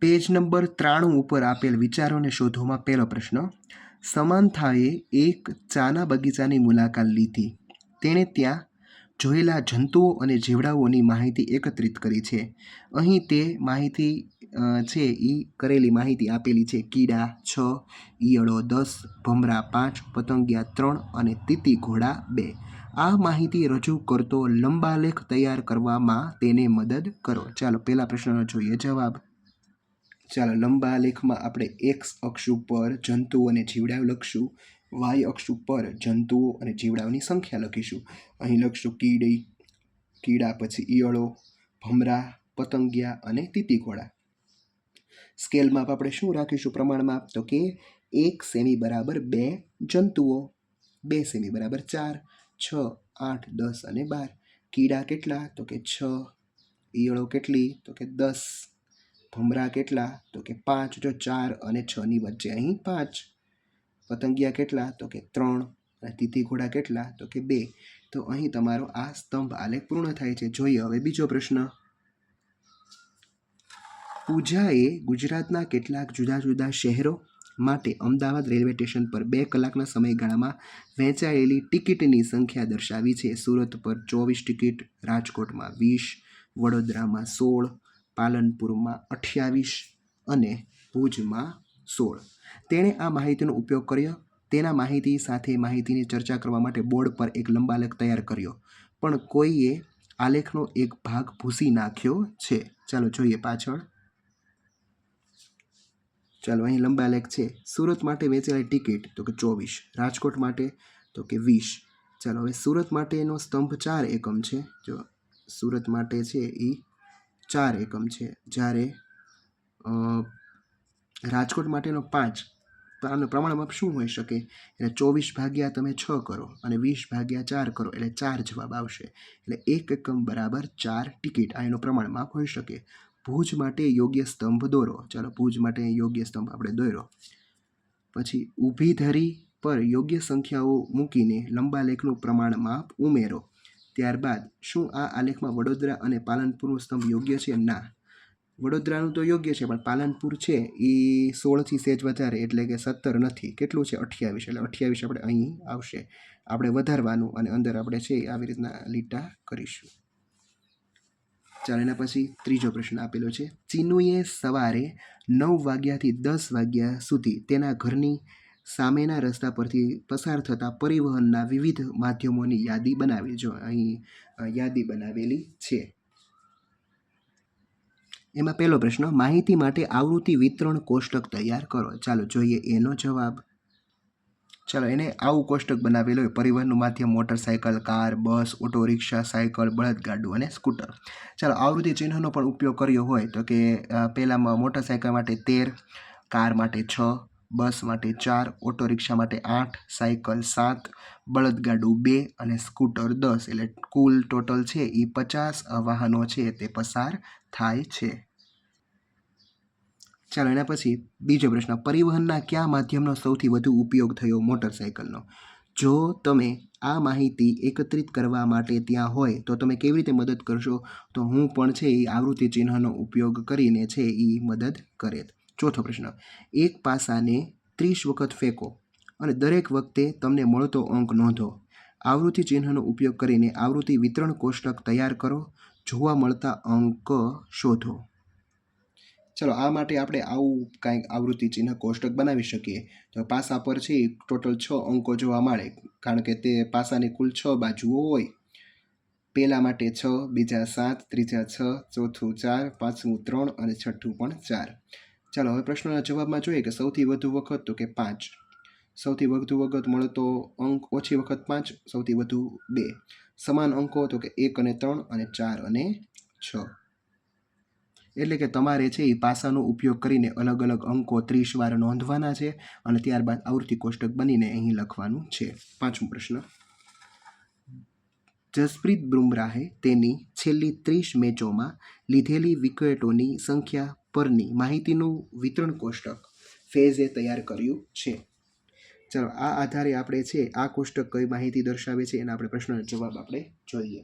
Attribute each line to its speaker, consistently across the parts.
Speaker 1: Page number 93 ઉપર આપેલ વિચારોને શોધોમાં પહેલો પ્રશ્ન. સમાન્થાએ એક ચાના બગીચાની મુલાકાત લીધી. તેણે ત્યાં જોયેલા જંતુઓ અને જીવડાઓની માહિતી એકત્રિત કરી છે. અહીં તે માહિતી છે એ કરેલી માહિતી આપેલી છે. કીડા 6, ઈયળો 10, ભમરા 5, પતંગિયા 3 અને તીતી ઘોડા 2. આ માહિતી રજૂ કરતો લંબાલેખ તૈયાર કરવામાં તેને મદદ કરો. ચાલો પહેલા પ્રશ્નનો જોઈએ જવાબ. ચાલો લંબાલેખમાં આપણે એક્સ અક્ષ ઉપર જંતુઓ અને જીવડાઓ લખશું, વાય અક્ષ ઉપર જંતુઓ અને જીવડાઓની સંખ્યા લખીશું. અહીં લખશું કીડા, પછી ઈયળો, ભમરા, પતંગિયા અને તીતી ઘોડા. સ્કેલ માપ આપણે શું રાખીશું પ્રમાણ માપ? તો કે 1 સેમી બરાબર 2 જંતુઓ, 2 સેમી બરાબર 4, 6, 8, 10 અને 12. કીડા કેટલા? તો કે 6. ઈયળો કેટલી? તો કે 10. ભમરા કેટલા? તો કે 5. જો 4 અને 6 ની વચ્ચે અહીં 5. પતંગિયા કેટલા? તો કે 3. અને તીતી ઘોડા કેટલા? તો કે 2. તો અહીં તમારો આ સ્તંભ આલેખ પૂર્ણ થાય છે. જોઈએ હવે બીજો પ્રશ્ન. પૂજાએ ગુજરાતના કેટલાક જુદા જુદા શહેરો માટે અમદાવાદ રેલવે સ્ટેશન પર 2 કલાકના સમયગાળામાં વહેંચાયેલી ટિકિટની સંખ્યા દર્શાવી છે. સુરત પર 24 ટિકિટ, રાજકોટમાં 20, વડોદરામાં 16, પાલનપુરમાં 28 અને ભુજમાં 16. તેણે આ માહિતીનો ઉપયોગ કર્યો. તેના માહિતી સાથે માહિતીની ચર્ચા કરવા માટે બોર્ડ પર એક લંબાલેખ તૈયાર કર્યો, પણ કોઈએ આલેખનો એક ભાગ ભૂંસી નાખ્યો છે. ચાલો જોઈએ પાછળ. ચાલો અહીં લંબાલેખ છે. સુરત માટે વેચાયેલી ટિકિટ તો કે 24, રાજકોટ માટે તો કે 20. ચાલો હવે સુરત માટેનો સ્તંભ 4 એકમ છે. જો સુરત માટે છે એ 4 એકમ છે, જ્યારે રાજકોટ માટેનો 5. તો આનું પ્રમાણમાં શું હોઈ શકે? એટલે 24 ભાગ્યા તમે 6 કરો અને 20 ભાગ્યા 4 કરો એટલે 4 જવાબ આવશે. એટલે 1 એકમ બરાબર 4 ટિકિટ આ એનું પ્રમાણમાં હોઈ શકે. ભુજ માટે યોગ્ય સ્તંભ દોરો. ચાલો ભુજ માટે યોગ્ય સ્તંભ આપણે દોર્યો. પછી ઊભી ધરી પર યોગ્ય સંખ્યાઓ મૂકીને લંબાલેખનું પ્રમાણ માપ ઉમેરો. ત્યારબાદ શું આ આલેખમાં વડોદરા અને પાલનપુરનો સ્તંભ યોગ્ય છે? ના, વડોદરાનું તો યોગ્ય છે, પણ પાલનપુર છે એ 16થી સેજ વધારે એટલે કે 17 નથી. કેટલું છે? 28. એટલે 28 આપણે અહીં આવશે. આપણે વધારવાનું અને અંદર આપણે છે આવી રીતના લીટા કરીશું. ચાલો એના પછી ત્રીજો પ્રશ્ન આપેલો છે. ચીનુએ સવારે 9 વાગ્યાથી 10 વાગ્યા સુધી તેના ઘરની સામેના રસ્તા પરથી પસાર થતા પરિવહનના વિવિધ માધ્યમોની યાદી બનાવી. જો અહીં યાદી બનાવેલી છે. એમાં પહેલો પ્રશ્ન, માહિતી માટે આવૃત્તિ વિતરણ કોષ્ટક તૈયાર કરો. ચાલો જોઈએ એનો જવાબ. ચાલો એને આવું કોષ્ટક બનાવેલું હોય. પરિવહનનું માધ્યમ મોટરસાયકલ, કાર, બસ, ઓટો રિક્ષા, સાયકલ, બળદગાડું અને સ્કૂટર. ચાલો આવૃત્તિ ચિહ્નનો પણ ઉપયોગ કર્યો હોય તો કે પહેલામાં મોટરસાયકલ માટે 13, કાર માટે 6, બસ માટે 4, ઓટો રિક્ષા માટે 8, સાયકલ 7, બળદગાડું 2 અને સ્કૂટર 10. એટલે કુલ ટોટલ છે એ 50 વાહનો છે તે પસાર થાય છે. ચાલો એના પછી બીજો પ્રશ્ન, પરિવહનના કયા માધ્યમનો સૌથી વધુ ઉપયોગ થયો? મોટરસાયકલનો. જો તમે આ માહિતી એકત્રિત કરવા માટે ત્યાં હોય તો તમે કેવી રીતે મદદ કરશો? તો હું પણ છે એ આવૃત્તિ ચિહ્નનો ઉપયોગ કરીને છે એ મદદ કરે. ચોથો પ્રશ્ન, એક પાસાને 30 વખત ફેંકો અને દરેક વખતે તમને મળતો અંક નોંધો. આવૃત્તિ ચિહ્નનો ઉપયોગ કરીને આવૃત્તિ વિતરણ કોષ્ટક તૈયાર કરો. જોવા મળતા અંક શોધો. ચલો આ માટે આપણે આવું કાંઈક આવૃત્તિ ચિહ્ન કોષ્ટક બનાવી શકીએ. તો પાસા પર છે ટોટલ 6 અંકો જોવા મળે, કારણ કે તે પાસાની કુલ 6 બાજુઓ હોય. પહેલા માટે 6, બીજા 7, ત્રીજા 6, ચોથું 4, પાંચમું 3 અને છઠ્ઠું પણ 4. ચાલો હવે પ્રશ્નના જવાબમાં જોઈએ કે સૌથી વધુ વખત તો કે 5. સૌથી વધુ વખત મળતો અંક ઓછી વખત 5, સૌથી વધુ 2. સમાન અંકો તો કે 1 અને 3 અને 4 અને 6. એટલે કે તમારે છે એ પાસાનો ઉપયોગ કરીને અલગ અલગ અંકો 30 વાર નોંધવાના છે અને ત્યારબાદ આવૃત્તિ કોષ્ટક બનીને અહીં લખવાનું છે. પાંચમો પ્રશ્ન, જસપ્રીત બુમરાહે તેની છેલ્લી 30 મેચોમાં લીધેલી વિકેટોની સંખ્યા પરની માહિતીનું વિતરણ કોષ્ટક ફેઝે તૈયાર કર્યું છે. ચાલો આ આધારે આપણે છે આ કોષ્ટક કઈ માહિતી દર્શાવે છે એના આપણે પ્રશ્નનો જવાબ આપણે જોઈએ.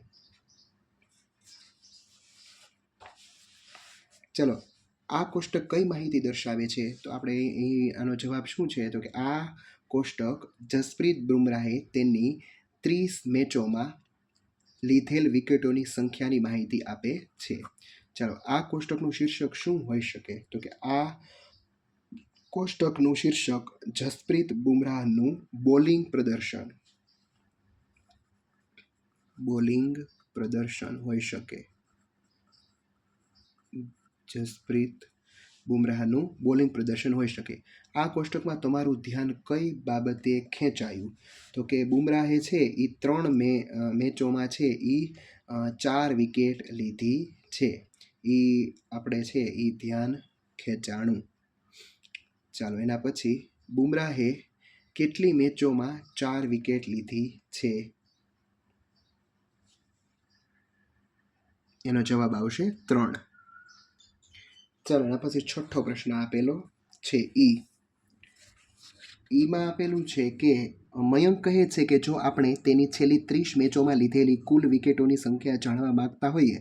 Speaker 1: ચલો આ કોષ્ટક કઈ માહિતી દર્શાવે છે? તો આપણે અહીં આનો જવાબ શું છે? તો કે આ કોષ્ટક જસપ્રીત બુમરાહે તેની 30 મેચોમાં લીધેલ વિકેટોની સંખ્યાની માહિતી આપે છે. ચાલો, આ કોષ્ટકનું શીર્ષક શું હોઈ શકે? તો કે આ કોષ્ટકનું શીર્ષક જસપ્રીત બુમરાહનું બોલિંગ પ્રદર્શન હોઈ શકે. જસપ્રીત બુમરાહનું બોલિંગ પ્રદર્શન હોઈ શકે. આ કોષ્ટકમાં તમારું ધ્યાન કઈ બાબતે ખેંચાયું? તો કે બુમરાહે છે એ 3 મેચોમાં છે એ 4 વિકેટ લીધી છે. એ આપણે છે એ ધ્યાન ખેંચાણું. ચાલો, એના પછી બુમરાહે કેટલી મેચોમાં 4 વિકેટ લીધી છે? એનો જવાબ આવશે 3. ચાલો, એના પછી છઠ્ઠો પ્રશ્ન આપેલો છે ઈમાં આપેલું છે કે મયંક કહે છે કે જો આપણે તેની છેલ્લી 30 મેચોમાં લીધેલી કુલ વિકેટોની સંખ્યા જાણવા માંગતા હોઈએ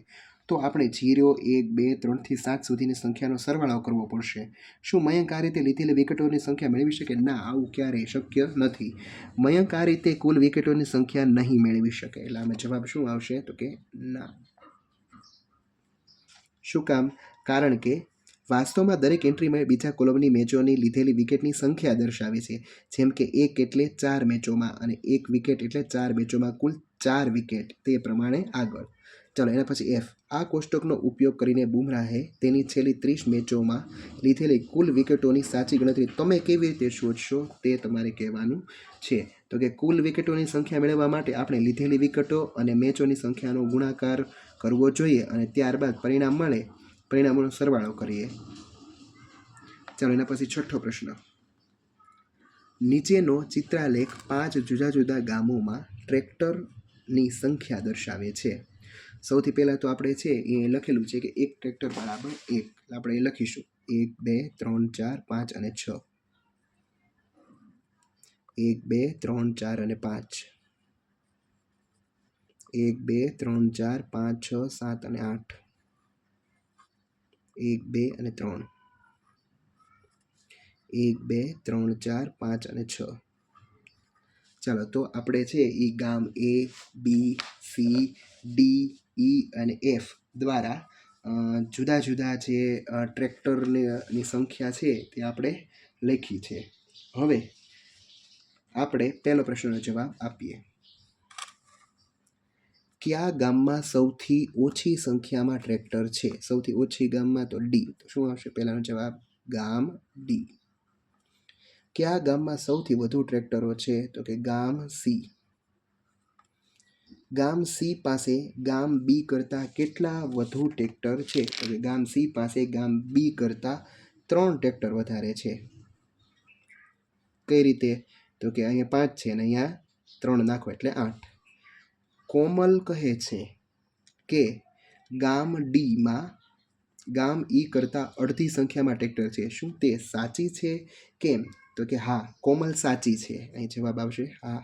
Speaker 1: તો આપણે 0, 1, 2, 3 થી 7 સુધીની સંખ્યાનો સરવાળો કરવો પડશે. શું મયંક આ રીતે લીધેલી વિકેટોની સંખ્યા મેળવી શકે? ના, આવું ક્યારેય શક્ય નથી. મયંક આ રીતે કુલ વિકેટોની સંખ્યા નહીં મેળવી શકે. એટલે આમાં જવાબ શું આવશે? તો કે ના. શું કામ? કારણ કે વાસ્તવમાં દરેક એન્ટ્રીમાં બીજા કોલમની મેચોની લીધેલી વિકેટની સંખ્યા દર્શાવે છે. જેમ કે 1 એટલે 4 મેચોમાં અને 1 વિકેટ એટલે 4 મેચોમાં કુલ 4 વિકેટ. તે પ્રમાણે આગળ. ચાલો, એના પછી એફ. આ કોષ્ટકનો ઉપયોગ કરીને બુમરાહે તેની છેલ્લી 30 મેચોમાં લીધેલી કુલ વિકેટોની સાચી ગણતરી તમે કેવી રીતે શોધશો તે તમારે કહેવાનું છે. તો કે કુલ વિકેટોની સંખ્યા મેળવવા માટે આપણે લીધેલી વિકેટો અને મેચોની સંખ્યાનો ગુણાકાર કરવો જોઈએ અને ત્યારબાદ પરિણામોનો સરવાળો કરીએ. ચાલો, એના પછી છઠ્ઠો પ્રશ્ન. નીચેનો ચિત્રાલેખ 5 જુદા જુદા ગામોમાં ટ્રેક્ટરની સંખ્યા દર્શાવે છે. સૌથી પહેલાં તો આપણે છે એ લખેલું છે કે એક ટ્રેક્ટર બરાબર 1. આપણે એ લખીશું 1, 2, 3, 4, 5 અને 6. 1, 2, 3, 4 અને 5. 1, 2, 3, 4, 5, 6, 7 અને 8. 1, 2 અને 3. 1, 2, 3, 4, 5 અને 6. ચાલો, તો આપણે છે એ ગામ A, B, C, D, E અને F દ્વારા જુદા જુદા જે ટ્રેક્ટરની સંખ્યા છે તે આપણે લખી છે. હવે આપણે પહેલો પ્રશ્નનો જવાબ આપીએ. કયા ગામમાં સૌથી ઓછી સંખ્યામાં ટ્રેક્ટર છે? સૌથી ઓછી ગામમાં તો ડી. તો શું આવશે પહેલાનો જવાબ? ગામ ડી. કયા ગામમાં સૌથી વધુ ટ્રેક્ટરો છે? તો કે ગામ સી. ગામ સી પાસે ગામ બી કરતાં કેટલા વધુ ટ્રેક્ટર છે? તો કે ગામ સી પાસે ગામ બી કરતાં 3 ટ્રેક્ટર વધારે છે. કઈ રીતે? તો કે અહીંયા 5 છે અને અહીંયા 3 નાખો એટલે 8. કોમલ કહે છે કે ગામ ડીમાં ગામ ઈ કરતાં અડધી સંખ્યામાં ટ્રેક્ટર છે. શું તે સાચી છે? કેમ? તો કે હા, કોમલ સાચી છે. અહીં જવાબ આવશે હા,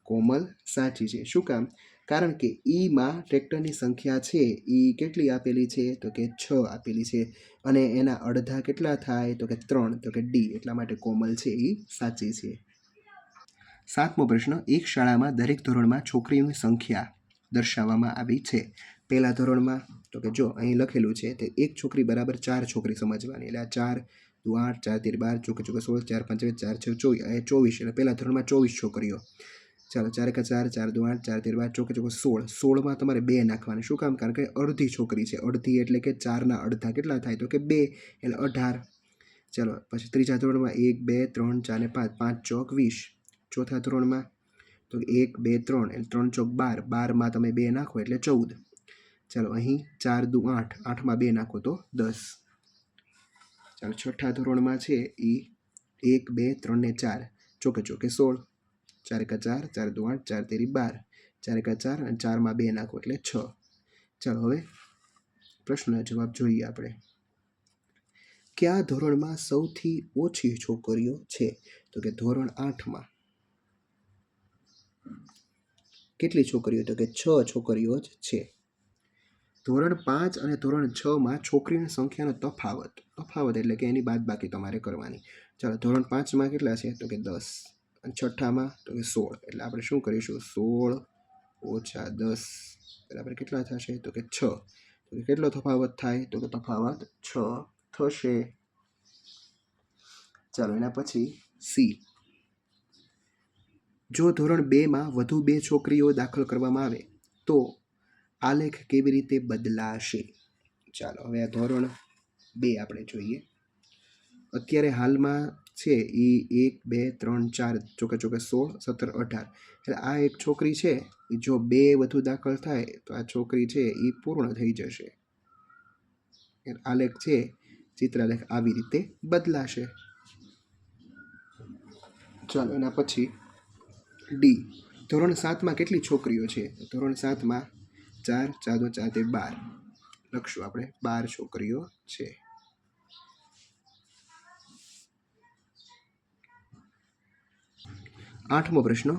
Speaker 1: કોમલ સાચી છે. શું કામ? કારણ કે ઈમાં ટ્રેક્ટરની સંખ્યા છે એ કેટલી આપેલી છે? તો કે 6 આપેલી છે અને એના અડધા કેટલા થાય? તો કે 3. તો કે ડી. એટલા માટે કોમલ છે એ સાચી છે. 7મો પ્રશ્ન. એક શાળામાં દરેક ધોરણમાં છોકરીઓની સંખ્યા દર્શાવવામાં આવી છે. પહેલા ધોરણમાં તો કે જો અહીં લખેલું છે તે એક છોકરી બરાબર 4 છોકરી સમજવાની. એટલે આ 4, 2, 8, 4, 13, 12, ચોકે 16, 4, 5, 4, 6, 24. એ 24. એટલે પહેલા ધોરણમાં 24 છોકરીઓ. ચાલો, 4, 1, 4, 4, 2, 8, 4, 13, 12, ચોકે 16. 16માં તમારે 2 નાખવાની. શું કામ? કારણ કે અડધી છોકરી છે. અડધી એટલે કે 4ના અડધા કેટલા થાય? તો કે 2 એટલે 18. ચાલો, પછી ત્રીજા ધોરણમાં 1, 2, 3, 4 ને 5, 5 ચોક 20. ચોથા ધોરણમાં તો 1, 2, 3 એટલે 3 ચોક 12. 12માં તમે 2 નાખો એટલે 14. ચાલો, અહીં 4, 2, 8. 8માં 2 નાખો તો 10. ચાલો, છઠ્ઠા ધોરણમાં છે એ 1, 2, 3 ને 4 ચોકે 16. 4, 1, 4, 4, 2, 8, 4, 13, 12. 4, 1, 4 અને 4માં 2 નાખો એટલે 6. ચાલો, હવે પ્રશ્નનો જવાબ જોઈએ આપણે. કયા ધોરણમાં સૌથી ઓછી છોકરીઓ છે? તો કે ધોરણ 8માં. કેટલી છોકરીઓ? તો કે 6 છોકરીઓ જ છે. ધોરણ 5 અને ધોરણ 6માં છોકરીની સંખ્યાનો તફાવત એટલે કે એની બાદબાકી તમારે કરવાની. ચાલો, ધોરણ 5માં કેટલા છે? તો કે 10. અને છઠ્ઠામાં તો કે 16. એટલે આપણે શું કરીશું? 16 ઓછા 10 બરાબર કેટલા થશે? તો કે 6. તો કેટલો તફાવત થાય? તો કે તફાવત 6 થશે. ચાલો, એના પછી સી. જો ધોરણ 2માં વધુ 2 છોકરીઓ દાખલ કરવામાં આવે તો આલેખ કેવી રીતે બદલાશે? ચાલો, હવે આ ધોરણ 2 આપણે જોઈએ. અત્યારે હાલમાં છે એ 1 2 3 4 ચોકે 16 17 18. એટલે આ એક છોકરી છે, જો 2 વધુ દાખલ થાય તો આ છોકરી છે એ પૂર્ણ થઈ જશે. આલેખ છે, ચિત્રાલેખ આવી રીતે બદલાશે. ચાલો, એના પછી ડી. ધોરણ 7માં કેટલી છોકરીઓ છે? ધોરણ 7માં 4 4 4 12 લખશું આપણે. 12 છોકરીઓ છે. આઠમો પ્રશ્ન.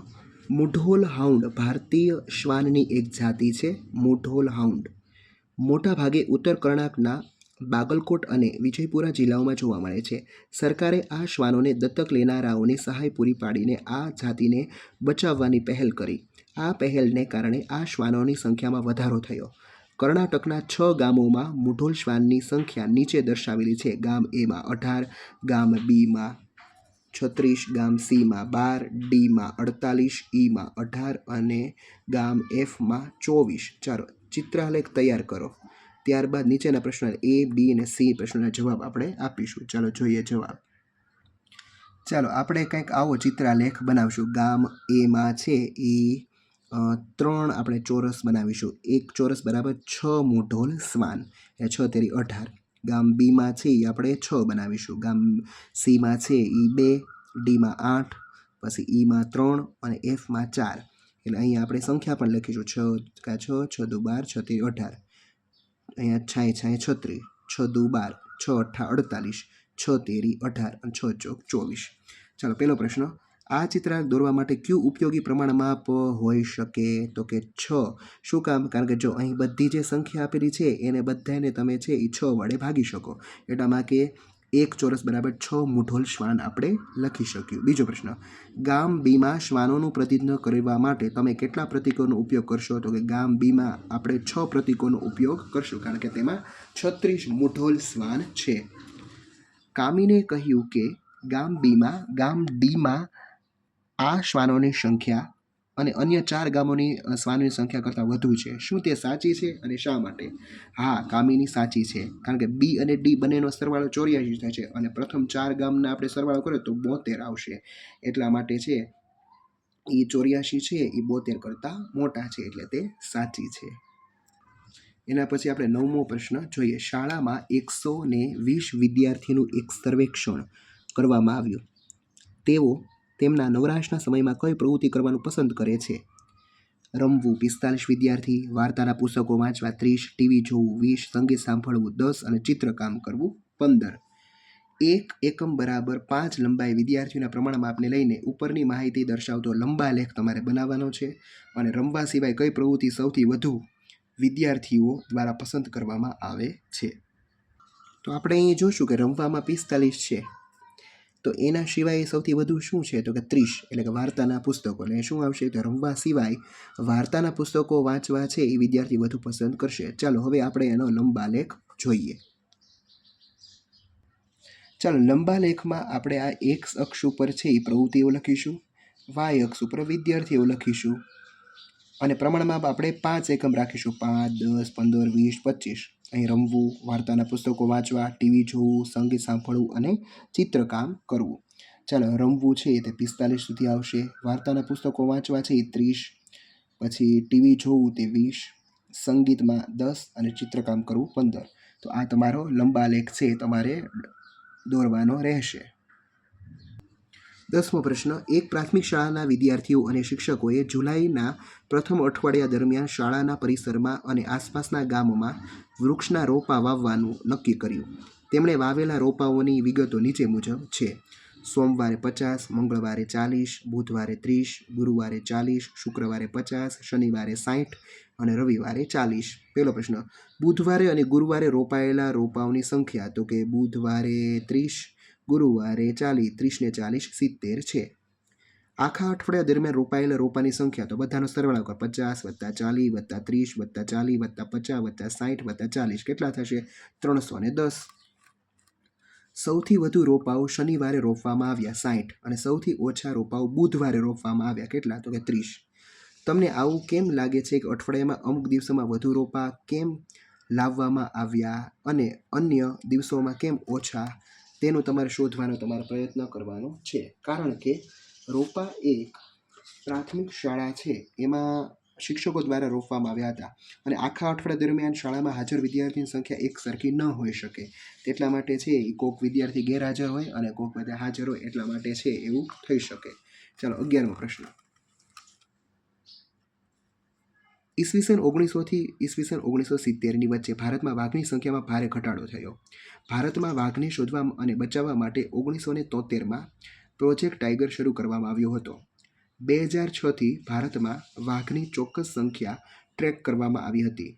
Speaker 1: મુઢોલ હાઉન્ડ ભારતીય શ્વાનની એક જાતિ છે. મુઢોલ હાઉન્ડ મોટા ભાગે ઉત્તર કર્ણાટકના બાગલકોટ અને વિજયપુરા જિલ્લાઓમાં જોવા મળે છે. સરકારે આ શ્વાનોને દત્તક લેનારાઓને સહાય પૂરી પાડીને આ જાતિને બચાવવાની પહેલ કરી. આ પહેલને કારણે આ શ્વાનોની સંખ્યામાં વધારો થયો. કર્ણાટકના 6 ગામોમાં મુઢોલ શ્વાનની સંખ્યા નીચે દર્શાવેલી છે. ગામ એમાં 18, ગામ બીમાં 36, ગામ સીમાં 12, ડીમાં 48, ઈમાં 18 અને ગામ એફમાં 24. ચાલો, ચિત્રાલેખ તૈયાર કરો. ત્યારબાદ નીચેના પ્રશ્નો એ, બી અને સી પ્રશ્નોના જવાબ આપણે આપીશું. ચાલો જોઈએ જવાબ. ચાલો, આપણે કંઈક આવો ચિત્રાલેખ બનાવશું. ગામ એમાં છે એ 3 આપણે ચોરસ બનાવીશું. એક ચોરસ બરાબર 6 મુઢોલ શ્વાન, એટલે 6 તેરી 18. ગામ બીમાં છે એ આપણે 6 બનાવીશું. ગામ સીમાં છે એ 2, ડીમાં 8, પછી ઈમાં 3 અને એફમાં 4. એટલે અહીંયા આપણે સંખ્યા પણ લખીશું. 6 કા 6, 6 દુ 12, 6 તેરી 18. અહીંયા 6 36, 6 દુ 12, 6 અઠ્ઠા 48, 6 તેરી 18 અને 6 ચોક 24. ચાલો, પહેલો પ્રશ્ન. આ ચિત્ર દોરવા માટે કયું ઉપયોગી પ્રમાણમાપ હોઈ શકે? તો કે 6. શું કામ? કારણ કે જો અહીં બધી જે સંખ્યા આપેલી છે એને બધાને તમે છે એ 6 વડે ભાગી શકો. એટલામાં કે એક ચોરસ બરાબર 6 મુઢોલ શ્વાન આપણે લખી શક્યું. બીજો પ્રશ્ન. ગામ બીમાં શ્વાનોનું પ્રતિનિધિત્વ કરવા માટે તમે કેટલા પ્રતીકોનો ઉપયોગ કરશો? તો કે ગામ બીમાં આપણે 6 પ્રતીકોનો ઉપયોગ કરશું, કારણ કે તેમાં 36 મુઢોલ શ્વાન છે. કામીને કહ્યું કે ગામ બીમાં ગામ ડીમાં આ શ્વાનોની સંખ્યા અને અન્ય 4 ગામોની શ્વાનોની સંખ્યા કરતાં વધુ છે. શું તે સાચી છે અને શા માટે? હા, કામીની સાચી છે, કારણ કે બી અને ડી બંનેનો સરવાળો 84 થાય છે અને પ્રથમ 4 ગામના આપણે સરવાળો કરીએ તો 72 આવશે. એટલા માટે છે એ 84 છે એ 72 કરતાં મોટા છે, એટલે તે સાચી છે. એના પછી આપણે 9મો પ્રશ્ન જોઈએ. શાળામાં 120 વિદ્યાર્થીનું એક સર્વેક્ષણ કરવામાં આવ્યું. તેઓ તેમના નવરાશના સમયમાં કઈ પ્રવૃત્તિ કરવાનું પસંદ કરે છે? રમવું 45 વિદ્યાર્થી, વાર્તાના પુસ્તકો વાંચવા 30, ટીવી જોવું 20, સંગીત સાંભળવું 10 અને ચિત્રકામ કરવું 15. એક એકમ બરાબર 5 લંબાઈ વિદ્યાર્થીઓના પ્રમાણમાપને લઈને ઉપરની માહિતી દર્શાવતો લંબાલેખ તમારે બનાવવાનો છે. અને રમવા સિવાય કઈ પ્રવૃત્તિ સૌથી વધુ વિદ્યાર્થીઓ દ્વારા પસંદ કરવામાં આવે છે? તો આપણે અહીં જોશું કે રમવામાં 45 છે, તો એના સિવાય સૌથી વધુ શું છે? તો કે 30, એટલે કે વાર્તાના પુસ્તકો. એટલે શું આવશે? તો રમવા સિવાય વાર્તાના પુસ્તકો વાંચવા છે એ વિદ્યાર્થી વધુ પસંદ કરશે. ચાલો, હવે આપણે એનો લંબાલેખ જોઈએ. ચાલો, લંબાલેખમાં આપણે આ એક્સ અક્ષ ઉપર છે એ પ્રવૃત્તિઓ લખીશું, વાય અક્ષ ઉપર વિદ્યાર્થીઓ લખીશું અને પ્રમાણમાં આપણે 5 એકમ રાખીશું. 5, 10, 15, 20, 25. અહીં રમવું, વાર્તાના પુસ્તકો વાંચવા, ટીવી જોવું, સંગીત સાંભળવું અને ચિત્રકામ કરવું. ચાલો, રમવું છે તે 45 સુધી આવશે, વાર્તાના પુસ્તકો વાંચવા છે એ 30, પછી ટીવી જોવું તે 20, સંગીતમાં 10 અને ચિત્રકામ કરવું 15. તો આ તમારો લંબાલેખ છે તમારે દોરવાનો રહેશે. 10મો પ્રશ્ન. એક પ્રાથમિક શાળાના વિદ્યાર્થીઓ અને શિક્ષકોએ જુલાઈના પ્રથમ અઠવાડિયા દરમિયાન શાળાના પરિસરમાં અને આસપાસના ગામમાં વૃક્ષના રોપા વાવવાનું નક્કી કર્યું. તેમણે વાવેલા રોપાઓની વિગતો નીચે મુજબ છે. સોમવારે 50, મંગળવારે 40, બુધવારે 30, ગુરુવારે 40, શુક્રવારે 50, શનિવારે 60 અને રવિવારે 40. પહેલો પ્રશ્ન, બુધવારે અને ગુરુવારે રોપાયેલા રોપાઓની સંખ્યા, તો કે બુધવારે 30, ગુરુવારે 40, 30 ને 40 70 છે. આખા અઠવાડિયા દરમિયાન રોપાયેલા રોપાની સંખ્યા, તો બધાનો સરવાળો કરો. 50 + 40 + 30 + 40 + 50 + 60 + 40 કેટલા થશે? 310. સૌથી વધુ રોપાઓ શનિવારે રોપવામાં આવ્યા 60 અને સૌથી ઓછા રોપાઓ બુધવારે રોપવામાં આવ્યા કેટલા? તો કે 30. તમને આવું કેમ લાગે છે કે અઠવાડિયામાં અમુક દિવસોમાં વધુ રોપા કેમ લાવવામાં આવ્યા અને અન્ય દિવસોમાં કેમ ઓછા? તેનું તમારે શોધવાનો તમારે પ્રયત્ન કરવાનો છે. કારણ કે રોપા એક પ્રાથમિક શાળા છે, એમાં શિક્ષકો દ્વારા રોપવામાં આવ્યા હતા અને આખા અઠવાડિયા દરમિયાન શાળામાં હાજર વિદ્યાર્થીની સંખ્યા એક સરખી ન હોઈ શકે. એટલા માટે છે એ કોઈક વિદ્યાર્થી ગેરહાજર હોય અને કોઈક બધા હાજર હોય, એટલા માટે છે એવું થઈ શકે. ચાલો 11મો પ્રશ્ન. ઈસવીસન 1900 થી ઈસવીસન 1970ની વચ્ચે ભારતમાં વાઘની સંખ્યામાં ભારે ઘટાડો થયો. ભારતમાં વાઘને શોધવા અને બચાવવા માટે 1973માં પ્રોજેક્ટ ટાઈગર શરૂ કરવામાં આવ્યો હતો. 2006થી ભારતમાં વાઘની ચોક્કસ સંખ્યા ટ્રેક કરવામાં આવી હતી.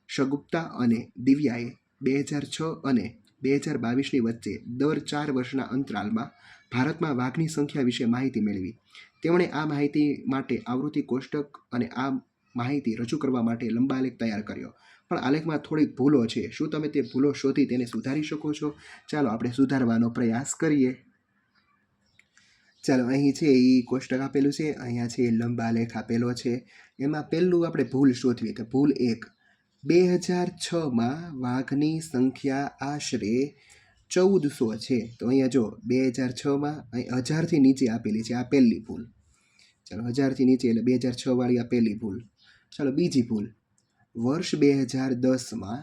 Speaker 1: શગુપ્તા અને દિવ્યાએ 2006 અને 2022ની વચ્ચે દર 4 વર્ષના અંતરાલમાં ભારતમાં વાઘની સંખ્યા વિશે માહિતી મેળવી. તેમણે આ માહિતી માટે આવૃત્તિ કોષ્ટક અને આ માહિતી રજૂ કરવા માટે લંબાલેખ તૈયાર કર્યો. પણ આલેખમાં થોડીક ભૂલો છે. શું તમે તે ભૂલો શોધી તેને સુધારી શકો છો? ચાલો આપણે સુધારવાનો પ્રયાસ કરીએ. ચાલો અહીં છે એ કોષ્ટક આપેલું છે, અહીંયા છે લંબાલેખ આપેલો છે. એમાં પહેલું આપણે ભૂલ શોધવી કે ભૂલ 1, 2006માં વાઘની સંખ્યા આશરે 1400 છે. તો અહીંયા જો 2006માં અહીં 1000થી નીચે આપેલી છે, આ પહેલી ભૂલ. ચાલો 1000થી નીચે એટલે 2006 વાળી આ પહેલી ભૂલ. ચાલો બીજી ભૂલ, વર્ષ 2010માં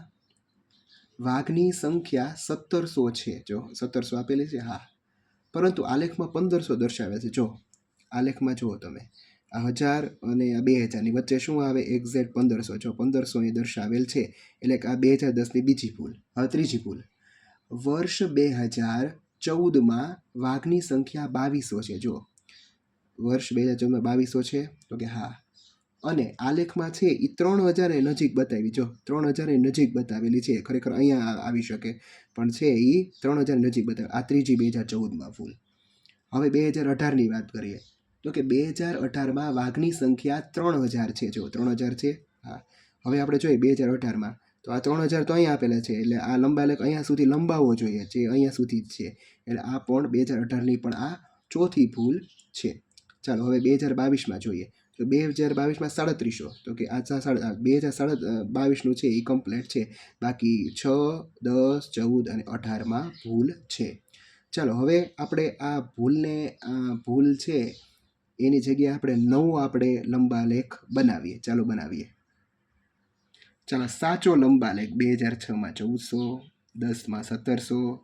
Speaker 1: વાઘની સંખ્યા 1700 છે. જો 1700 આપેલી છે, હા, પરંતુ આલેખમાં 1500 દર્શાવે છે. જો આલેખમાં જુઓ તમે, આ 1000 અને આ 2000ની વચ્ચે શું આવે? એક્ઝેક્ટ 1500. જો 1500 એ દર્શાવેલ છે, એટલે કે આ 2010ની બીજી ભૂલ. હવે ત્રીજી ભૂલ, વર્ષ 2014માં વાઘની સંખ્યા 2200 છે. જો વર્ષ 2014માં 2200 છે, તો કે હા, અને આલેખમાં છે એ 3000 નજીક બતાવી. જો 3000 નજીક બતાવેલી છે, ખરેખર અહીંયા આવી શકે, પણ છે એ 3000 નજીક બતાવે. આ ત્રીજી 2014માં ભૂલ. હવે 2018ની વાત કરીએ, તો કે 2018માં વાઘની સંખ્યા 3000 છે. જો 3000 છે, હા. હવે આપણે જોઈએ 2018માં, તો આ 3000 તો અહીંયા આપેલા છે, એટલે આ લંબાલેખ અહીંયા સુધી લંબાવવો જોઈએ, જે અહીંયા સુધી જ છે, એટલે આ પણ 2018ની પણ આ ચોથી ભૂલ છે. ચાલો હવે 2022માં જોઈએ, તો 2022માં 3700, તો કે આ 2022નું છે એ કમ્પ્લેટ છે, બાકી 6, 10, 14 અને 18માં ભૂલ છે. ચાલો હવે આપણે આ ભૂલ છે એની જગ્યાએ આપણે નવો આપણે લંબાલેખ બનાવીએ. ચાલો બનાવીએ. ચાલો સાચો લંબાલેખ 2006માં 1400, 10માં 1700,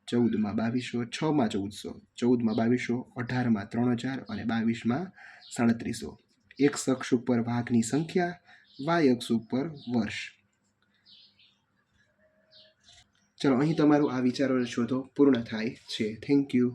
Speaker 1: 14માં 2200, 6માં 1400, 14માં 2200, 18માં 3000 અને 22માં 3700. એક્સ અક્ષ ઉપર વાઘની સંખ્યા, વાય અક્ષ ઉપર વર્ષ. ચલો અહીં તમારું આ વિચારોને શોધો પૂર્ણ થાય છે. Thank you.